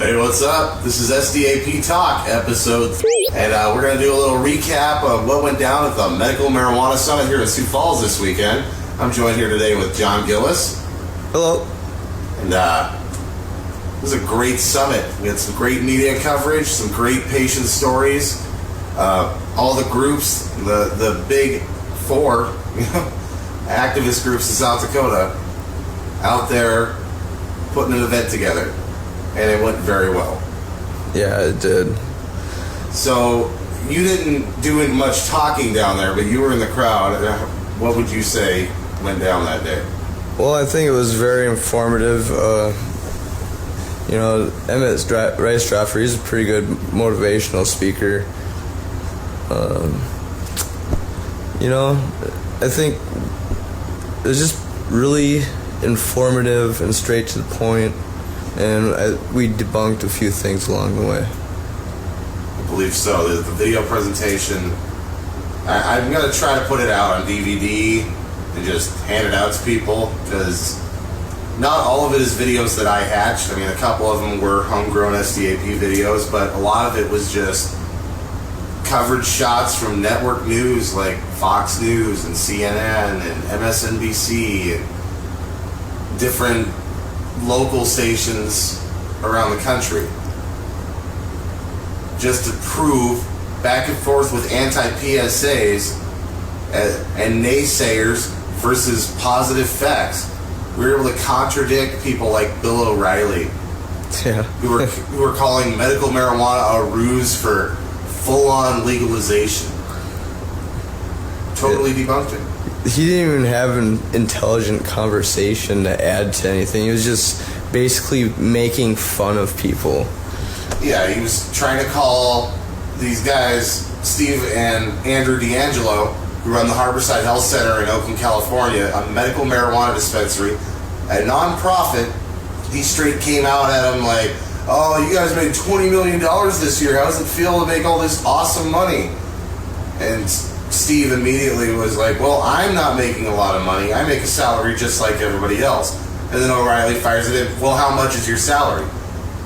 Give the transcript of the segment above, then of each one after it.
Hey, what's up? This is SDAP Talk, episode 3, and we're going to do a little recap of what went down at the Medical Marijuana Summit here in Sioux Falls this weekend. I'm joined here today with John Gillis. Hello. And it was a great summit. We had some great media coverage, some great patient stories. All the groups, the big four activist groups in South Dakota out there putting an event together. And it went very well. Yeah, it did. So, you didn't do much talking down there, but you were in the crowd. What would you say went down that day? Well, I think it was very informative. Emmett Rice-Straffer, he's a pretty good motivational speaker. I think it was just really informative and straight to the point. And we debunked a few things along the way. I believe so. The video presentation, I'm going to try to put it out on DVD and just hand it out to people, because not all of it is videos that I hatched. I mean, a couple of them were homegrown SDAP videos, but a lot of it was just coverage shots from network news like Fox News and CNN and MSNBC and different local stations around the country, just to prove back and forth with anti-PSAs and naysayers versus positive facts. We were able to contradict people like Bill O'Reilly, who were calling medical marijuana a ruse for full-on legalization. Totally debunked it. He didn't even have an intelligent conversation to add to anything. He was just basically making fun of people. Yeah, he was trying to call these guys, Steve and Andrew D'Angelo, who run the Harborside Health Center in Oakland, California, a medical marijuana dispensary, a non-profit. He straight came out at them like, oh, you guys made $20 million this year. How does it feel to make all this awesome money? And Steve immediately was like, well, I'm not making a lot of money. I make a salary just like everybody else. And then O'Reilly fires it in, well, how much is your salary?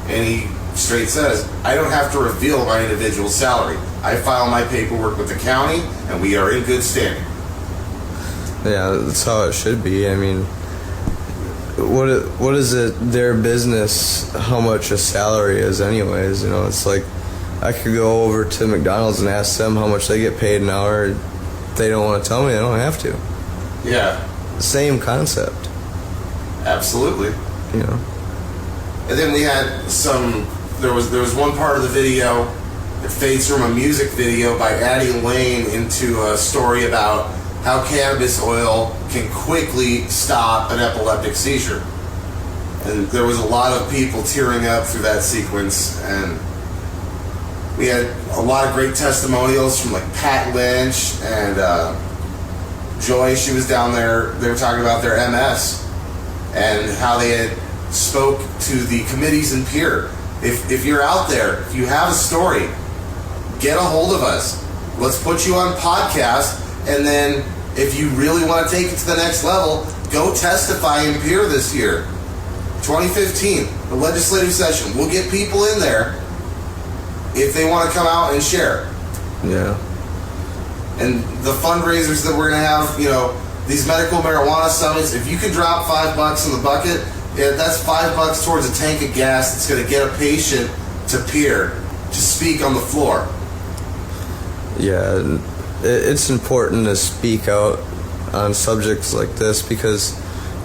And he straight says, I don't have to reveal my individual salary. I file my paperwork with the county, and we are in good standing. Yeah, that's how it should be. I mean, what is it their business how much a salary is anyways? It's like, I could go over to McDonald's and ask them how much they get paid an hour. If they don't want to tell me, they don't have to. Yeah. Same concept. Absolutely. And then we had there was one part of the video that fades from a music video by adding Lane into a story about how cannabis oil can quickly stop an epileptic seizure. And there was a lot of people tearing up through that sequence, and we had a lot of great testimonials from like Pat Lynch and Joy. She was down there. They were talking about their MS and how they had spoke to the committees in Pierre. If you're out there, if you have a story, get a hold of us. Let's put you on podcast, and then if you really want to take it to the next level, go testify in Pierre this year. 2015, the legislative session. We'll get people in there if they want to come out and share. Yeah. And the fundraisers that we're going to have, these medical marijuana summits, if you can drop $5 in the bucket, that's $5 towards a tank of gas that's going to get a patient to Pierre to speak on the floor. Yeah, it's important to speak out on subjects like this, because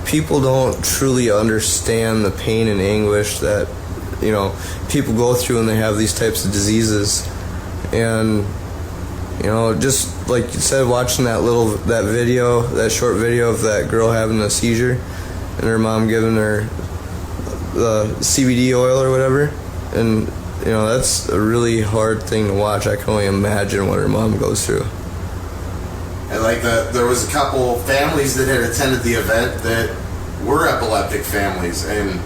people don't truly understand the pain and anguish that people go through when they have these types of diseases. And just like you said, watching that short video of that girl having a seizure and her mom giving her the CBD oil or whatever, and that's a really hard thing to watch. I can only imagine what her mom goes through. And there was a couple families that had attended the event that were epileptic families, and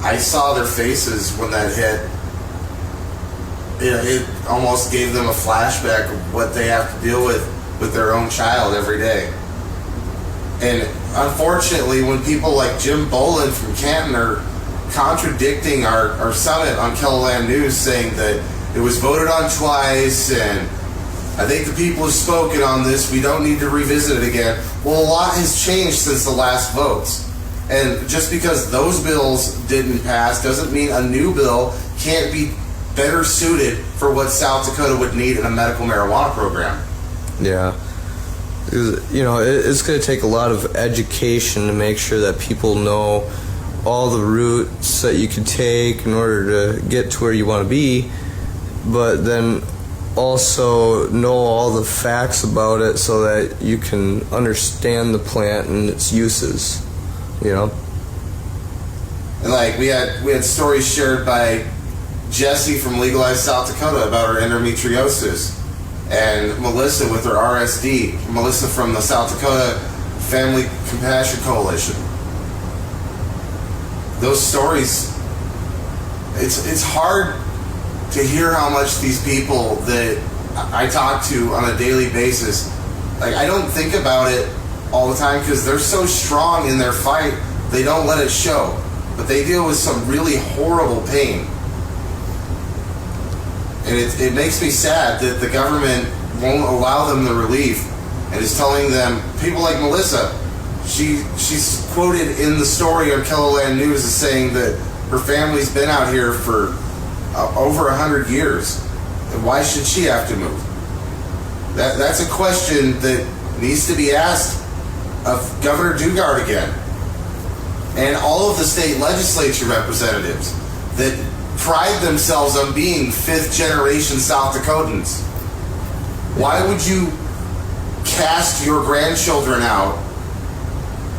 I saw their faces when that hit. It almost gave them a flashback of what they have to deal with their own child every day. And unfortunately, when people like Jim Boland from Canton are contradicting our summit on Kelloland News, saying that it was voted on twice, and I think the people have spoken on this. We don't need to revisit it again. Well, a lot has changed since the last votes. And just because those bills didn't pass doesn't mean a new bill can't be better suited for what South Dakota would need in a medical marijuana program. Yeah. You know, it's going to take a lot of education to make sure that people know all the routes that you can take in order to get to where you want to be, but then also know all the facts about it so that you can understand the plant and its uses, you know? And like we had stories shared by Jesse from Legalized South Dakota about her endometriosis, and Melissa with her RSD, Melissa from the South Dakota Family Compassion Coalition. Those stories, it's hard to hear how much these people that I talk to on a daily basis, like, I don't think about it all the time because they're so strong in their fight, they don't let it show, but they deal with some really horrible pain. And it makes me sad that the government won't allow them the relief and is telling them, people like Melissa, she's quoted in the story on Kelloland News as saying that her family's been out here for over 100 years. And why should she have to move? That's a question that needs to be asked of Governor Dugard again. And all of the state legislature representatives that pride themselves on being fifth generation South Dakotans. Why would you cast your grandchildren out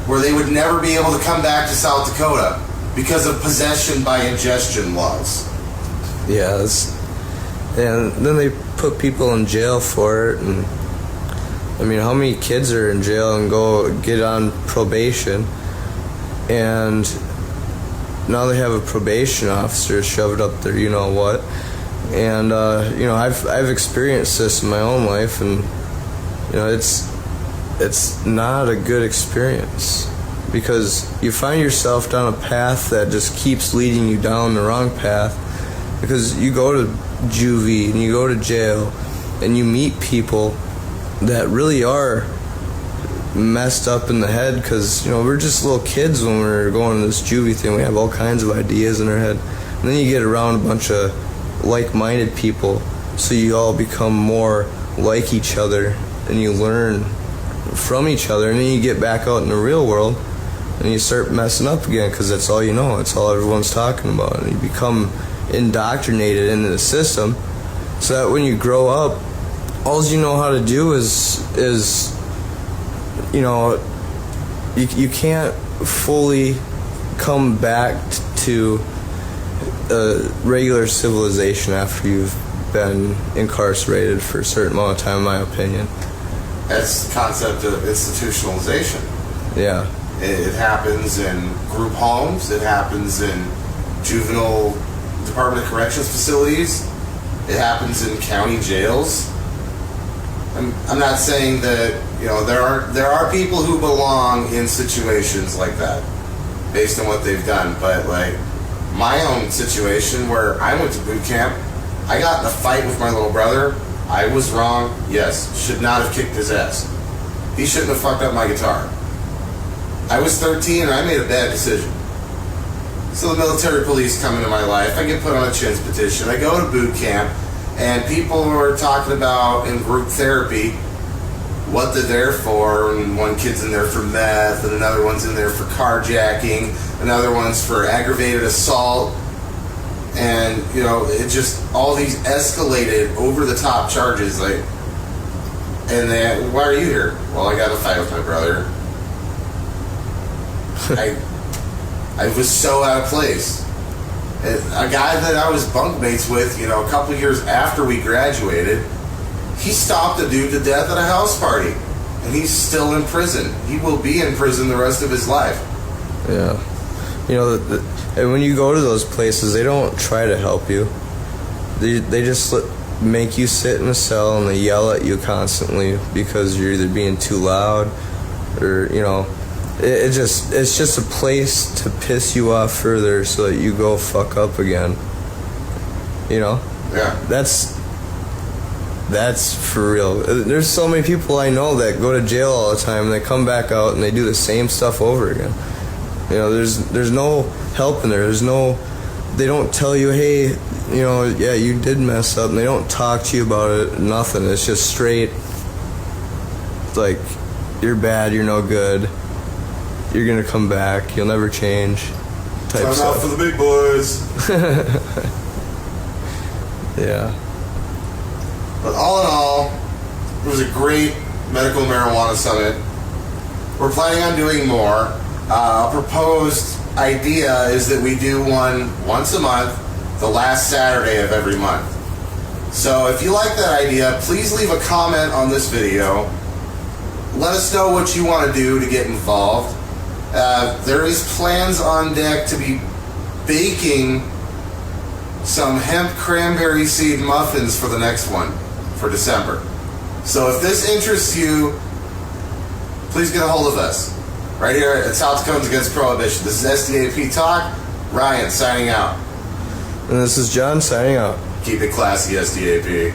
where they would never be able to come back to South Dakota because of possession by ingestion laws? Yes. And then they put people in jail for it. And I mean, how many kids are in jail and go get on probation, and now they have a probation officer shoved up there, you know what? And you know, I've experienced this in my own life, and you know, it's not a good experience because you find yourself down a path that just keeps leading you down the wrong path, because you go to juvie and you go to jail and you meet people that really are messed up in the head, because you know, we're just little kids when we're going to this juvie thing. We have all kinds of ideas in our head, and then you get around a bunch of like-minded people, so you all become more like each other and you learn from each other, and then you get back out in the real world and you start messing up again because that's all you know, it's all everyone's talking about, and you become indoctrinated into the system so that when you grow up, all you know how to do is you know, you can't fully come back to a regular civilization after you've been incarcerated for a certain amount of time, in my opinion. That's the concept of institutionalization. Yeah. It happens in group homes, it happens in juvenile Department of Corrections facilities, it happens in county jails. I'm not saying that, you know, there are people who belong in situations like that based on what they've done, but like my own situation where I went to boot camp, I got in a fight with my little brother. I was wrong, yes, should not have kicked his ass. He shouldn't have fucked up my guitar. I was 13 and I made a bad decision. So the military police come into my life, I get put on a chins petition, I go to boot camp, and people are talking about in group therapy what they're there for, and one kid's in there for meth, and another one's in there for carjacking, another one's for aggravated assault, and you know, it just, all these escalated over the top charges, like, and they, why are you here? Well, I got in a fight with my brother. I was so out of place. A guy that I was bunkmates with, you know, a couple years after we graduated, he stopped a dude to death at a house party, and he's still in prison. He will be in prison the rest of his life. Yeah. You know, and when you go to those places, they don't try to help you. They just make you sit in a cell, and they yell at you constantly because you're either being too loud or, you know, it's just a place to piss you off further so that you go fuck up again. You know? Yeah. That's for real. There's so many people I know that go to jail all the time and they come back out and they do the same stuff over again. You know, there's no help in there. They don't tell you, hey, you know, yeah, you did mess up, and they don't talk to you about it, nothing. It's just straight, like, you're bad, you're no good, you're gonna come back, you'll never change, type Time stuff. out for the big boys. Yeah. But all in all, it was a great medical marijuana summit. We're planning on doing more. A proposed idea is that we do one once a month, the last Saturday of every month. So if you like that idea, please leave a comment on this video. Let us know what you want to do to get involved. There is plans on deck to be baking some hemp cranberry seed muffins for the next one, for December. So if this interests you, please get a hold of us. Right here at South Dakotans Against Prohibition. This is SDAP Talk. Ryan signing out. And this is John signing out. Keep it classy, SDAP.